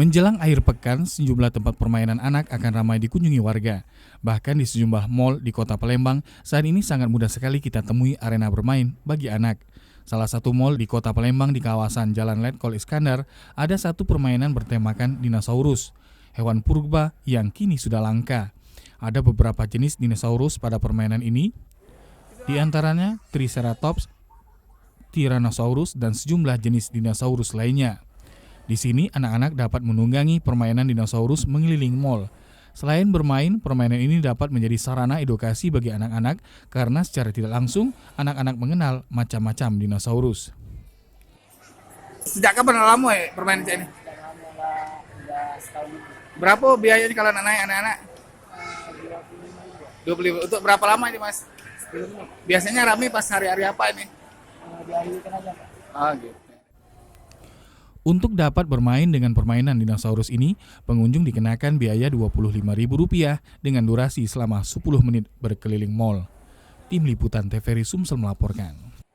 Menjelang akhir pekan, sejumlah tempat permainan anak akan ramai dikunjungi warga. Bahkan di sejumlah mal di kota Palembang, saat ini sangat mudah sekali kita temui arena bermain bagi anak. Salah satu mal di kota Palembang di kawasan Jalan Letkol Iskandar, ada satu permainan bertemakan dinosaurus, hewan purba yang kini sudah langka. Ada beberapa jenis dinosaurus pada permainan ini, di antaranya Triceratops, Tyrannosaurus, dan sejumlah jenis dinosaurus lainnya. Di sini, anak-anak dapat menunggangi permainan dinosaurus mengelilingi mal. Selain bermain, permainan ini dapat menjadi sarana edukasi bagi anak-anak karena secara tidak langsung, anak-anak mengenal macam-macam dinosaurus. Sejak kapan lama ya permainan ini? Berapa biayanya kalau anak-anak? 25. Untuk berapa lama ini, Mas? Biasanya ramai pas hari-hari apa ini? Di hari weekend aja, Pak. Oh, gitu. Untuk dapat bermain dengan permainan dinosaurus ini, pengunjung dikenakan biaya Rp25.000 dengan durasi selama 10 menit berkeliling mal. Tim Liputan TVRI Sumsel melaporkan.